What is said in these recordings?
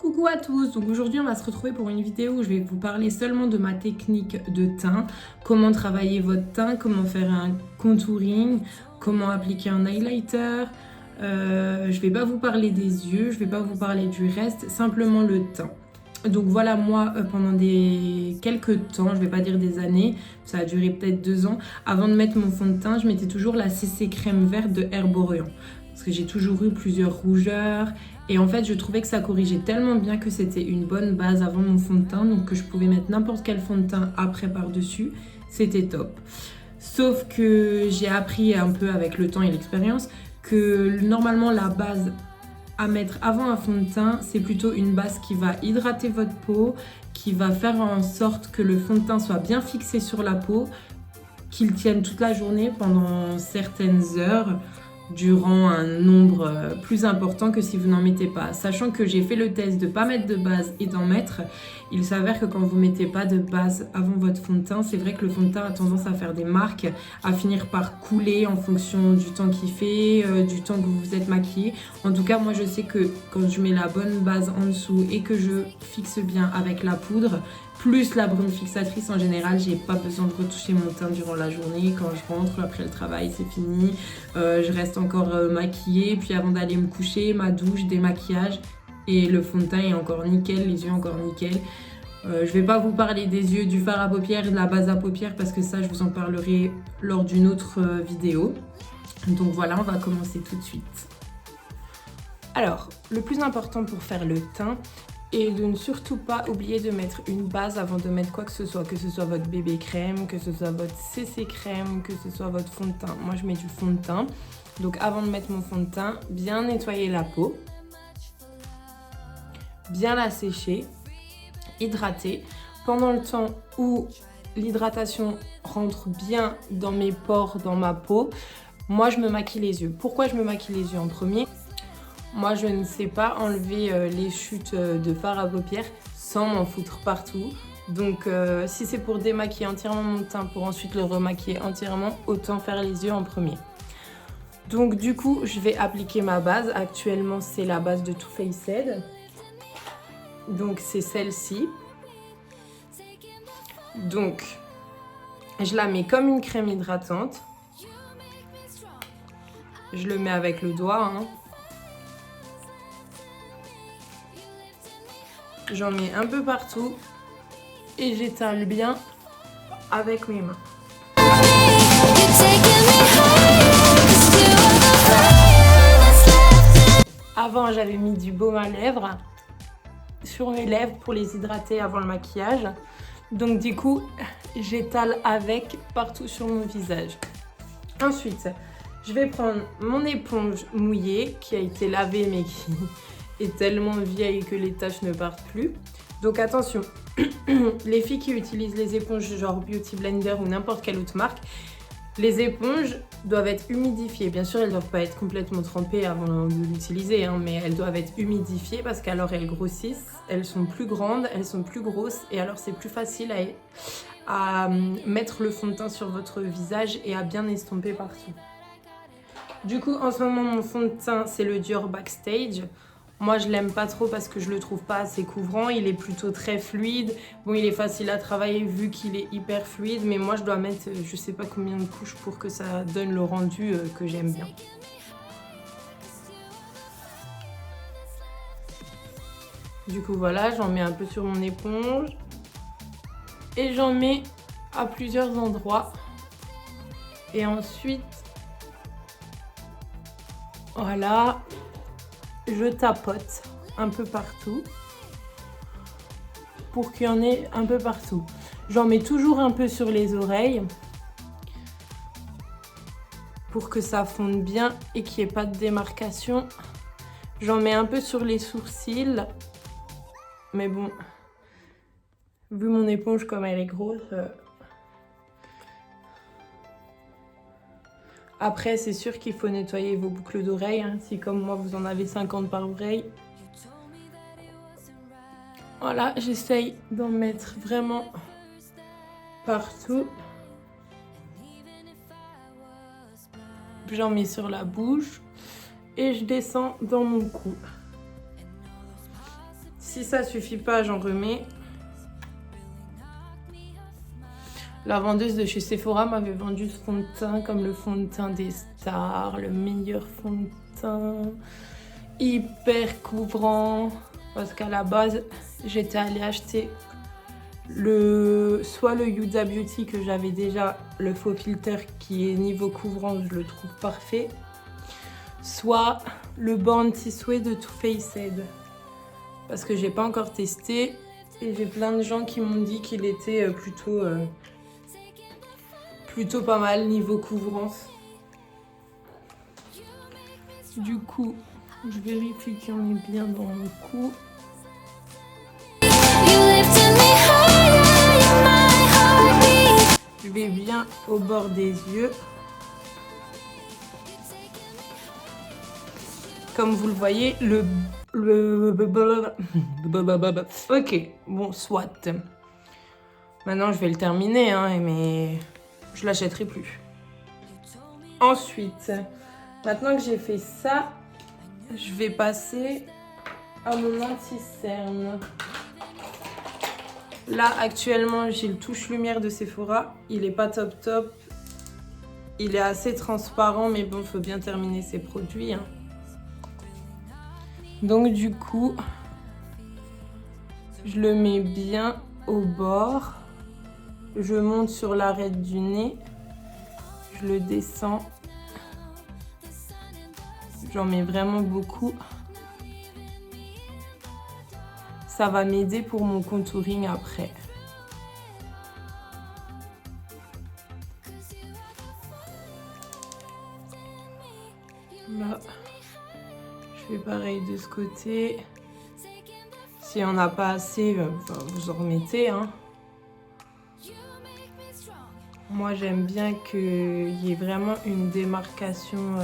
Coucou à tous, donc aujourd'hui on va se retrouver pour une vidéo où je vais vous parler seulement de ma technique de teint, comment travailler votre teint, comment faire un contouring, comment appliquer un highlighter. Je vais pas vous parler des yeux, je vais pas vous parler du reste, simplement le teint. Donc voilà, moi pendant quelques temps, je vais pas dire des années, ça a duré peut-être 2 ans, avant de mettre mon fond de teint, je mettais toujours la CC crème verte de Herborian. Parce que j'ai toujours eu plusieurs rougeurs. Et en fait, je trouvais que ça corrigeait tellement bien que c'était une bonne base avant mon fond de teint. Donc que je pouvais mettre n'importe quel fond de teint après par-dessus. C'était top. Sauf que j'ai appris un peu avec le temps et l'expérience que normalement la base à mettre avant un fond de teint, c'est plutôt une base qui va hydrater votre peau, qui va faire en sorte que le fond de teint soit bien fixé sur la peau, qu'il tienne toute la journée pendant certaines heures, durant un nombre plus important que si vous n'en mettez pas. Sachant que j'ai fait le test de ne pas mettre de base et d'en mettre, il s'avère que quand vous ne mettez pas de base avant votre fond de teint, c'est vrai que le fond de teint a tendance à faire des marques, à finir par couler en fonction du temps qu'il fait, du temps que vous vous êtes maquillé. En tout cas, moi je sais que quand je mets la bonne base en dessous et que je fixe bien avec la poudre, plus la brume fixatrice, en général, j'ai pas besoin de retoucher mon teint durant la journée. Quand je rentre après le travail, c'est fini. Je reste encore maquillée. Puis avant d'aller me coucher, ma douche, démaquillage. Et le fond de teint est encore nickel, les yeux encore nickel. Je vais pas vous parler des yeux, du fard à paupières et de la base à paupières parce que ça, je vous en parlerai lors d'une autre vidéo. Donc voilà, on va commencer tout de suite. Alors, le plus important pour faire le teint, et de ne surtout pas oublier de mettre une base avant de mettre quoi que ce soit votre bébé crème, que ce soit votre CC crème, que ce soit votre fond de teint. Moi je mets du fond de teint, donc avant de mettre mon fond de teint, bien nettoyer la peau, bien la sécher, hydrater. Pendant le temps où l'hydratation rentre bien dans mes pores, dans ma peau, moi je me maquille les yeux. Pourquoi je me maquille les yeux en premier ? Moi, je ne sais pas enlever les chutes de fard à paupières sans m'en foutre partout. Donc, si c'est pour démaquiller entièrement mon teint pour ensuite le remaquiller entièrement, autant faire les yeux en premier. Donc, du coup, je vais appliquer ma base. Actuellement, c'est la base de Too Faced. Donc, c'est celle-ci. Donc, je la mets comme une crème hydratante. Je le mets avec le doigt, hein. J'en mets un peu partout et j'étale bien avec mes mains. Avant, j'avais mis du baume à lèvres sur mes lèvres pour les hydrater avant le maquillage. Donc du coup, j'étale avec partout sur mon visage. Ensuite, je vais prendre mon éponge mouillée qui a été lavée mais qui est tellement vieille que les taches ne partent plus. Donc attention, les filles qui utilisent les éponges genre Beauty Blender ou n'importe quelle autre marque, les éponges doivent être humidifiées. Bien sûr, elles ne doivent pas être complètement trempées avant de l'utiliser, hein, mais elles doivent être humidifiées parce qu'alors elles grossissent, elles sont plus grandes, elles sont plus grosses et alors c'est plus facile à mettre le fond de teint sur votre visage et à bien estomper partout. Du coup, en ce moment, mon fond de teint, c'est le Dior Backstage. Moi, je l'aime pas trop parce que je le trouve pas assez couvrant. Il est plutôt très fluide. Bon, il est facile à travailler vu qu'il est hyper fluide. Mais moi, je dois mettre je sais pas combien de couches pour que ça donne le rendu que j'aime bien. Du coup, voilà, j'en mets un peu sur mon éponge. Et j'en mets à plusieurs endroits. Et ensuite, voilà. Je tapote un peu partout pour qu'il y en ait un peu partout. J'en mets toujours un peu sur les oreilles pour que ça fonde bien et qu'il n'y ait pas de démarcation. J'en mets un peu sur les sourcils, mais bon, vu mon éponge comme elle est grosse, après, c'est sûr qu'il faut nettoyer vos boucles d'oreilles, hein, si comme moi vous en avez 50 par oreille. Voilà, j'essaye d'en mettre vraiment partout. J'en mets sur la bouche et je descends dans mon cou. Si ça suffit pas, j'en remets. La vendeuse de chez Sephora m'avait vendu ce fond de teint comme le fond de teint des stars, le meilleur fond de teint, hyper couvrant. Parce qu'à la base, j'étais allée acheter soit le Huda Beauty que j'avais déjà, le faux filter qui est niveau couvrant, je le trouve parfait, soit le bas anti-souhait de Too Faced. Parce que j'ai pas encore testé et j'ai plein de gens qui m'ont dit qu'il était plutôt pas mal niveau couvrance. Du coup, je vérifie qu'il y en est bien dans mon cou. Je vais bien au bord des yeux. Comme vous le voyez, Ok, bon, soit. Maintenant, je vais le terminer, hein, mais je l'achèterai plus. Ensuite, maintenant que j'ai fait ça, je vais passer à mon anti-cerne. Là, actuellement, j'ai le touche lumière de Sephora. Il est pas top top. Il est assez transparent, mais bon, faut bien terminer ses produits, hein. Donc du coup, je le mets bien au bord. Je monte sur l'arête du nez. Je le descends. J'en mets vraiment beaucoup. Ça va m'aider pour mon contouring après. Là, je fais pareil de ce côté. Si on n'a pas assez, vous en remettez, hein. Moi, j'aime bien qu'il y ait vraiment une démarcation.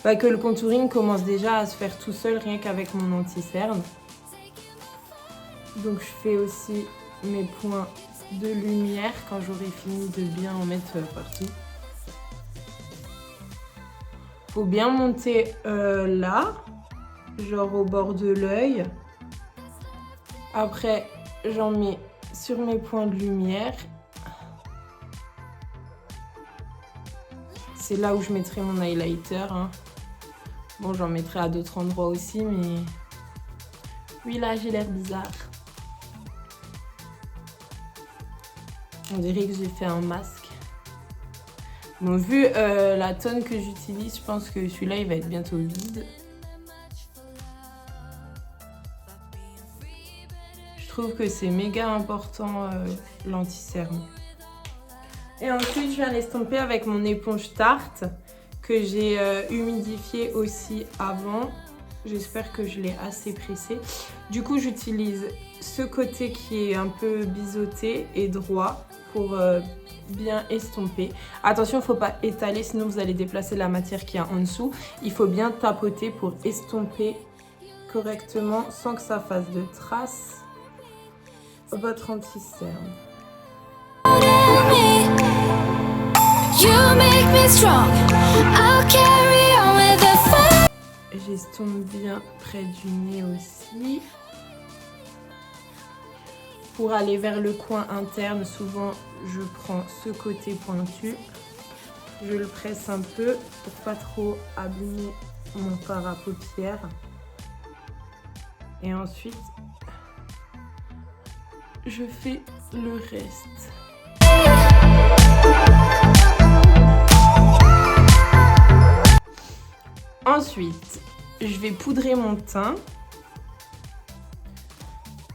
Que le contouring commence déjà à se faire tout seul, rien qu'avec mon anti-cerne. Donc, je fais aussi mes points de lumière quand j'aurai fini de bien en mettre partout. Faut bien monter là, genre au bord de l'œil. Après, j'en mets sur mes points de lumière. C'est là où je mettrai mon highlighter, hein. Bon, j'en mettrai à d'autres endroits aussi, mais... Oui, là, j'ai l'air bizarre. On dirait que j'ai fait un masque. Bon, vu la tonne que j'utilise, je pense que celui-là, il va être bientôt vide. Je trouve que c'est méga important, l'anti-cerne. Et ensuite, je viens l'estomper avec mon éponge Tarte que j'ai humidifié aussi avant. J'espère que je l'ai assez pressé. Du coup, j'utilise ce côté qui est un peu biseauté et droit pour bien estomper. Attention, il ne faut pas étaler, sinon vous allez déplacer la matière qui est en dessous. Il faut bien tapoter pour estomper correctement sans que ça fasse de traces votre anti-cerne. J'estompe bien près du nez aussi. Pour aller vers le coin interne, souvent je prends ce côté pointu. Je le presse un peu pour pas trop abîmer mon fard à paupières. Et ensuite, je fais le reste. Ensuite, je vais poudrer mon teint.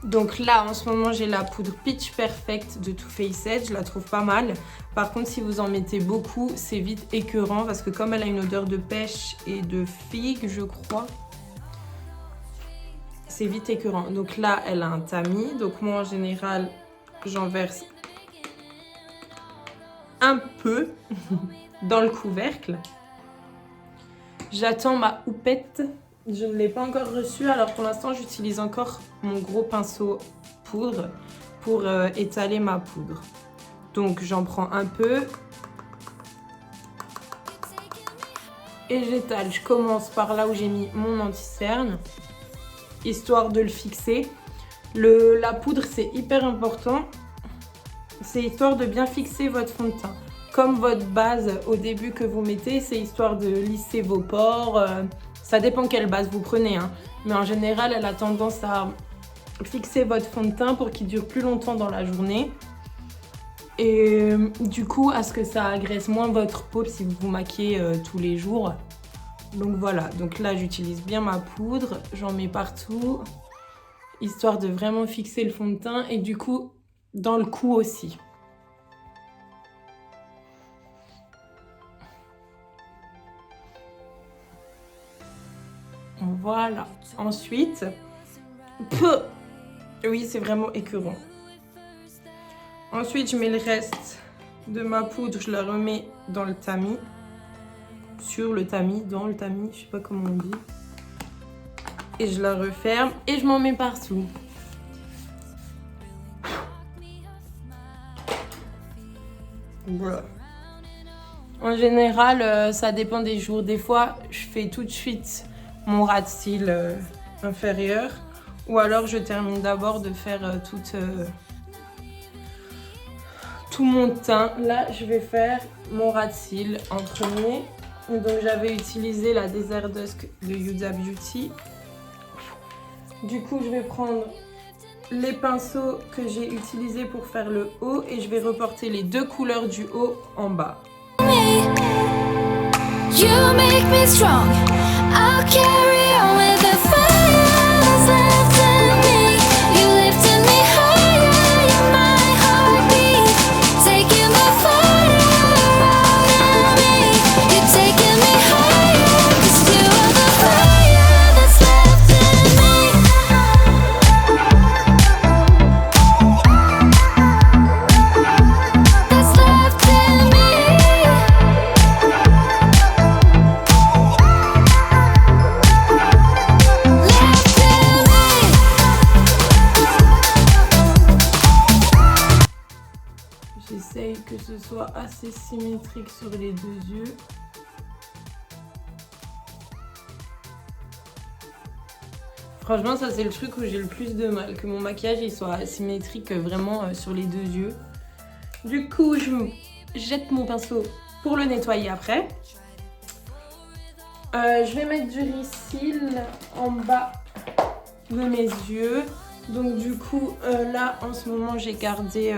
Donc là, en ce moment, j'ai la poudre Pitch Perfect de Too Faced. Je la trouve pas mal. Par contre, si vous en mettez beaucoup, c'est vite écœurant parce que comme elle a une odeur de pêche et de figue, je crois, c'est vite écœurant. Donc là, elle a un tamis. Donc moi, en général, j'en verse un peu dans le couvercle. J'attends ma houppette. Je ne l'ai pas encore reçue. Alors pour l'instant, j'utilise encore mon gros pinceau poudre pour étaler ma poudre. Donc j'en prends un peu. Et j'étale. Je commence par là où j'ai mis mon anti-cerne. histoire de le fixer. La poudre, c'est hyper important. C'est histoire de bien fixer votre fond de teint. Comme votre base au début que vous mettez, c'est histoire de lisser vos pores. Ça dépend quelle base vous prenez, hein. Mais en général, elle a tendance à fixer votre fond de teint pour qu'il dure plus longtemps dans la journée. Et du coup, à ce que ça agresse moins votre peau si vous vous maquillez tous les jours. Donc voilà, donc là j'utilise bien ma poudre, j'en mets partout, histoire de vraiment fixer le fond de teint et du coup dans le cou aussi. Voilà, ensuite, oui c'est vraiment écœurant. Ensuite je mets le reste de ma poudre, je la remets dans le tamis. Sur le tamis, dans le tamis, je sais pas comment on dit. Et je la referme et je m'en mets partout. Voilà. En général, ça dépend des jours. Des fois, je fais tout de suite mon ras de cils inférieur. Ou alors, je termine d'abord de faire tout mon teint. Là, je vais faire mon ras de cils en premier. Donc j'avais utilisé la Desert Dusk de Huda Beauty. Du coup, je vais prendre les pinceaux que j'ai utilisés pour faire le haut et je vais reporter les deux couleurs du haut en bas. You make me strong. I'll carry on with the fire that's left in me. You lifted me higher in my heartbeat, taking the fire out of me. You're taking me higher, 'cause you are the fire that's left in me. That's left in me. J'essaye que ce soit assez symétrique sur les deux yeux. Franchement, ça c'est le truc où j'ai le plus de mal, que mon maquillage il soit asymétrique vraiment sur les deux yeux. Du coup, je jette mon pinceau pour le nettoyer après. Je vais mettre du Reseal en bas de mes yeux. Donc du coup, là en ce moment j'ai gardé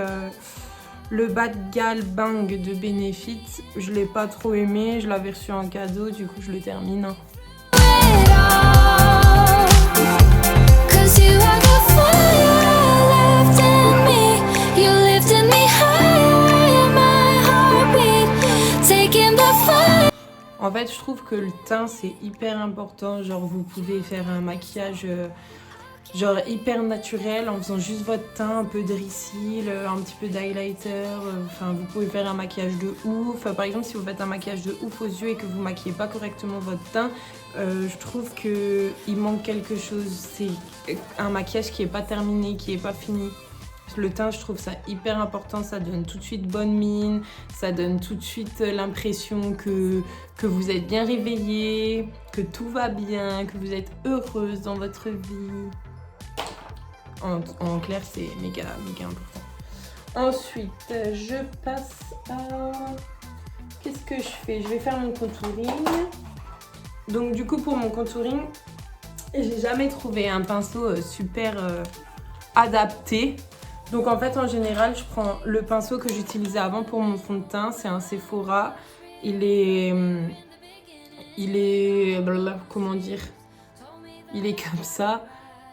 le Bad Gal Bang de Benefit. Je l'ai pas trop aimé, je l'avais reçu en cadeau, du coup je le termine. En fait, je trouve que le teint c'est hyper important. Genre, vous pouvez faire un maquillage genre hyper naturel en faisant juste votre teint, un peu de Reseal, un petit peu d'highlighter. Enfin, vous pouvez faire un maquillage de ouf. Par exemple, si vous faites un maquillage de ouf aux yeux et que vous maquillez pas correctement votre teint, je trouve que il manque quelque chose. C'est un maquillage qui est pas terminé, qui est pas fini. Le teint, je trouve ça hyper important, ça donne tout de suite bonne mine, ça donne tout de suite l'impression que vous êtes bien réveillée, que tout va bien, que vous êtes heureuse dans votre vie. En clair, c'est méga important. Ensuite, je passe à... Qu'est-ce que je fais? Je vais faire mon contouring. Donc du coup, pour mon contouring, j'ai jamais trouvé un pinceau super adapté. Donc en fait, en général, je prends le pinceau que j'utilisais avant pour mon fond de teint. C'est un Sephora. Il est... Comment dire? Il est comme ça.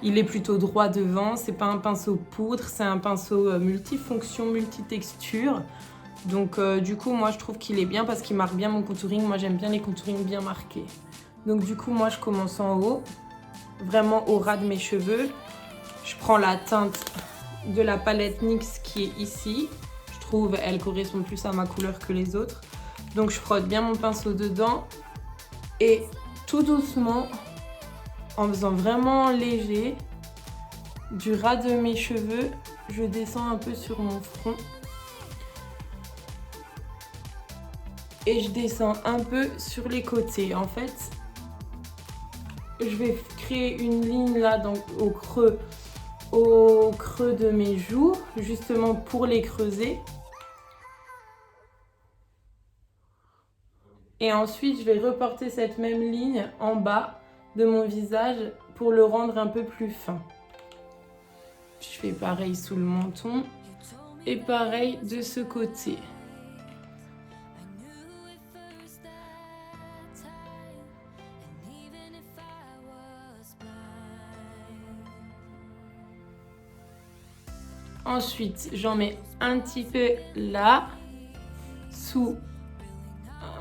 Il est plutôt droit devant. C'est pas un pinceau poudre. C'est un pinceau multifonction, multitexture. Donc du coup, moi, je trouve qu'il est bien parce qu'il marque bien mon contouring. Moi, j'aime bien les contourings bien marqués. Donc du coup, moi, je commence en haut. Vraiment au ras de mes cheveux. Je prends la teinte de la palette NYX qui est ici. Je trouve elle correspond plus à ma couleur que les autres. Donc je frotte bien mon pinceau dedans et tout doucement, en faisant vraiment léger, du ras de mes cheveux, je descends un peu sur mon front et je descends un peu sur les côtés. En fait, je vais créer une ligne là au creux de mes joues, justement pour les creuser. Et ensuite, je vais reporter cette même ligne en bas de mon visage pour le rendre un peu plus fin. Je fais pareil sous le menton et pareil de ce côté. Ensuite, j'en mets un petit peu là, sous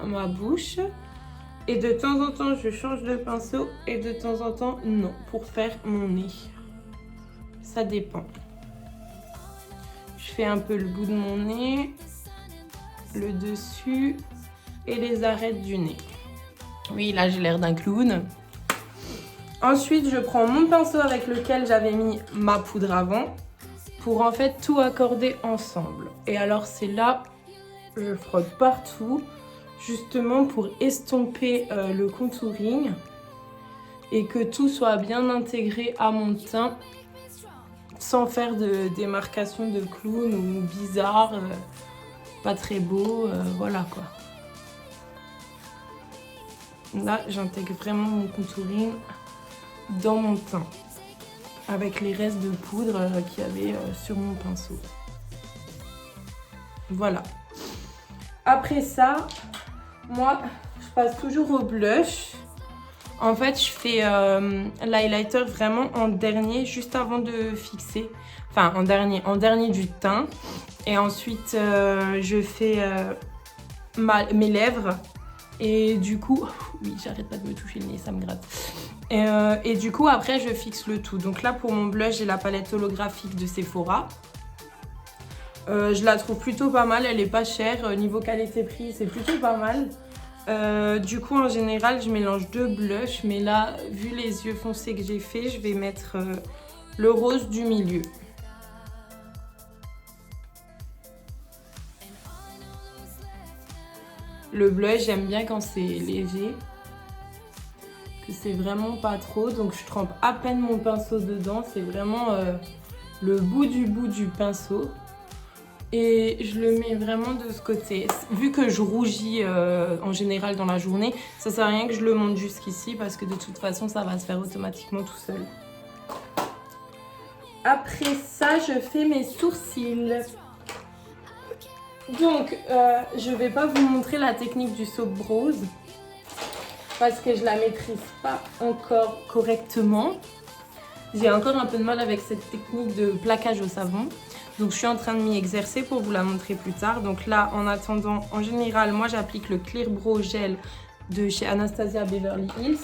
ma bouche. Et de temps en temps, je change de pinceau et de temps en temps, non, pour faire mon nez. Ça dépend. Je fais un peu le bout de mon nez, le dessus et les arêtes du nez. Oui, là, j'ai l'air d'un clown. Ensuite, je prends mon pinceau avec lequel j'avais mis ma poudre avant pour en fait tout accorder ensemble. Et alors, c'est là, je frotte partout, justement pour estomper le contouring et que tout soit bien intégré à mon teint sans faire de démarcation de clown ou bizarre, pas très beau, voilà quoi. Là, j'intègre vraiment mon contouring dans mon teint avec les restes de poudre qu'il y avait sur mon pinceau. Voilà. Après ça, moi, je passe toujours au blush. En fait, je fais l'highlighter vraiment en dernier, juste avant de fixer. Enfin, en dernier du teint. Et ensuite, je fais mes lèvres. Et du coup, oui, j'arrête pas de me toucher le nez, ça me gratte. Et du coup, après, je fixe le tout. Donc là, pour mon blush, j'ai la palette holographique de Sephora. Je la trouve plutôt pas mal, elle est pas chère. Niveau qualité-prix, c'est plutôt pas mal. Du coup, en général, je mélange deux blushs. Mais là, vu les yeux foncés que j'ai fait, je vais mettre le rose du milieu. Le blush, j'aime bien quand c'est léger, que c'est vraiment pas trop. Donc je trempe à peine mon pinceau dedans, c'est vraiment le bout du pinceau. Et je le mets vraiment de ce côté. Vu que je rougis en général dans la journée, ça sert à rien que je le monte jusqu'ici parce que de toute façon, ça va se faire automatiquement tout seul. Après ça, je fais mes sourcils. Donc, je vais pas vous montrer la technique du soap brows parce que je la maîtrise pas encore correctement. J'ai encore un peu de mal avec cette technique de plaquage au savon. Donc, je suis en train de m'y exercer pour vous la montrer plus tard. Donc là, en attendant, en général, moi, j'applique le Clear Brow Gel de chez Anastasia Beverly Hills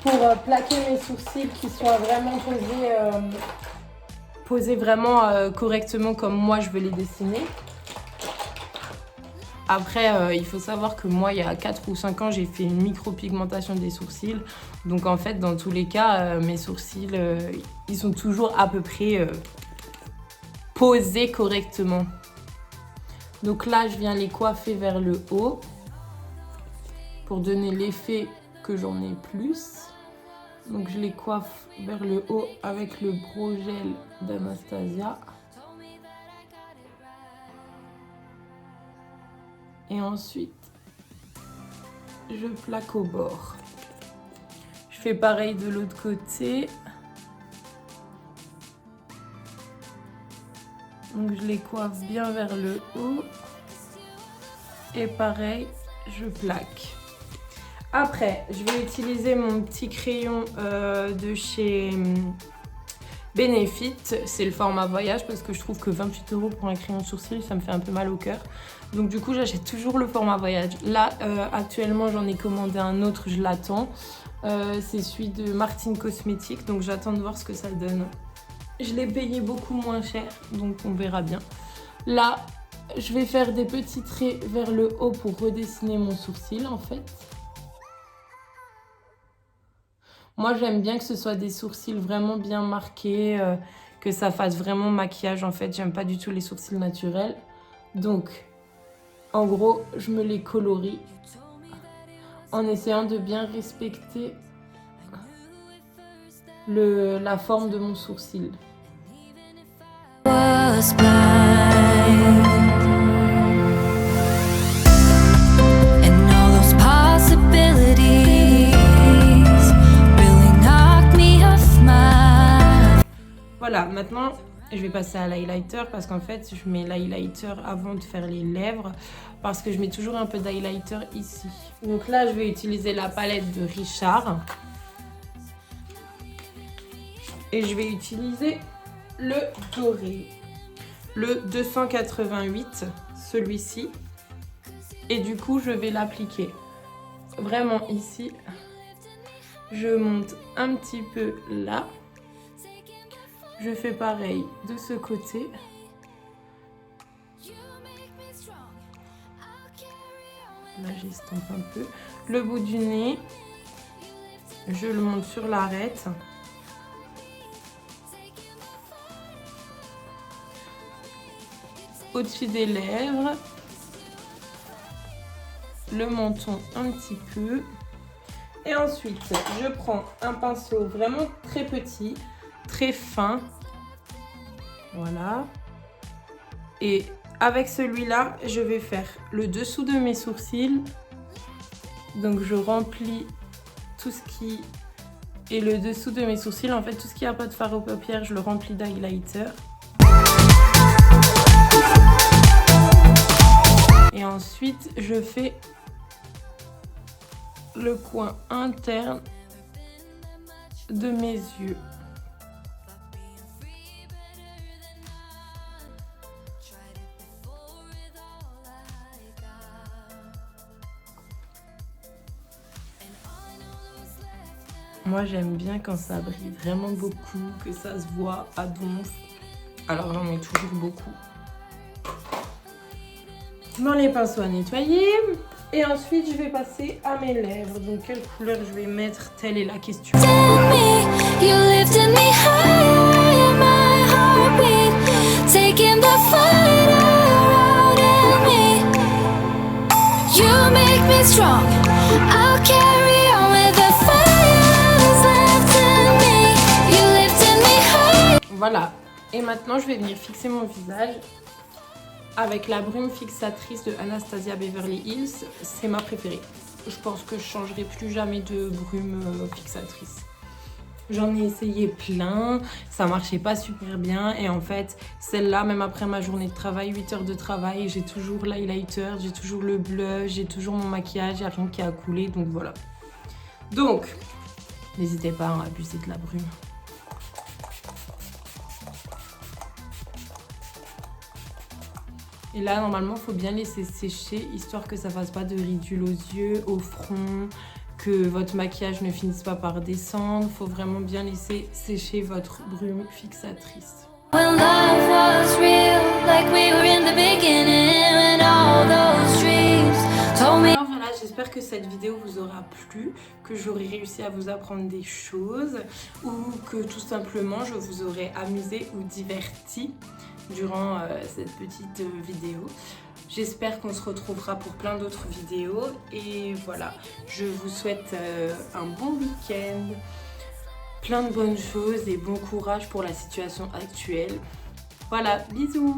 pour plaquer mes sourcils qui soient vraiment posés vraiment correctement comme moi, je veux les dessiner. Après, il faut savoir que moi, il y a 4 ou 5 ans, j'ai fait une micropigmentation des sourcils. Donc en fait, dans tous les cas, mes sourcils, ils sont toujours à peu près posés correctement. Donc là, je viens les coiffer vers le haut pour donner l'effet que j'en ai plus. Donc je les coiffe vers le haut avec le Brow Gel d'Anastasia. Et ensuite, je plaque au bord. Je fais pareil de l'autre côté. Donc je les coiffe bien vers le haut. Et pareil, je plaque. Après, je vais utiliser mon petit crayon de chez Benefit. C'est le format voyage parce que je trouve que 28 € pour un crayon de sourcil, ça me fait un peu mal au cœur. Donc du coup, j'achète toujours le format voyage. Là, actuellement, j'en ai commandé un autre, je l'attends. C'est celui de Martine Cosmétiques, donc j'attends de voir ce que ça donne. Je l'ai payé beaucoup moins cher, donc on verra bien. Là, je vais faire des petits traits vers le haut pour redessiner mon sourcil, en fait. Moi, j'aime bien que ce soit des sourcils vraiment bien marqués, que ça fasse vraiment maquillage, en fait. J'aime pas du tout les sourcils naturels. Donc, en gros, je me les colorie en essayant de bien respecter la forme de mon sourcil. Was blind, and all those possibilities really knocked me off my. Voilà, maintenant je vais passer à l'highlighter parce qu'en fait je mets l'highlighter avant de faire les lèvres parce que je mets toujours un peu d'highlighter ici. Donc là je vais utiliser la palette de Richard et je vais utiliser le doré, le 288, celui-ci, et du coup je vais l'appliquer vraiment ici. Je monte un petit peu là, je fais pareil de ce côté. Là j'estompe un peu le bout du nez, je le monte sur l'arête. Au-dessus des lèvres, le menton un petit peu. Et ensuite, je prends un pinceau vraiment très petit, très fin. Voilà. Et avec celui-là, je vais faire le dessous de mes sourcils. Donc je remplis tout ce qui est le dessous de mes sourcils. En fait, tout ce qui n'a pas de fard aux paupières, je le remplis d'highlighter. Et ensuite, je fais le coin interne de mes yeux. Moi, j'aime bien quand ça brille vraiment beaucoup, que ça se voit à donf. Alors, j'en mets toujours beaucoup. Dans les pinceaux à nettoyer. Et ensuite, je vais passer à mes lèvres. Donc, quelle couleur je vais mettre? Telle est la question. Voilà. Et maintenant, je vais venir fixer mon visage avec la brume fixatrice de Anastasia Beverly Hills. C'est ma préférée. Je pense que je changerai plus jamais de brume fixatrice. J'en ai essayé plein, ça marchait pas super bien. Et en fait, celle-là, même après ma journée de travail, 8 heures de travail, j'ai toujours l'highlighter, j'ai toujours le blush, j'ai toujours mon maquillage, il n'y a rien qui a coulé. Donc voilà. Donc, n'hésitez pas à abuser de la brume. Et là, normalement, il faut bien laisser sécher, histoire que ça fasse pas de ridules aux yeux, au front, que votre maquillage ne finisse pas par descendre. Il faut vraiment bien laisser sécher votre brume fixatrice. Alors voilà, j'espère que cette vidéo vous aura plu, que j'aurai réussi à vous apprendre des choses, ou que tout simplement je vous aurai amusé ou diverti durant cette petite vidéo. J'espère qu'on se retrouvera pour plein d'autres vidéos. Et voilà, je vous souhaite un bon week-end, plein de bonnes choses et bon courage pour la situation actuelle. Voilà, bisous!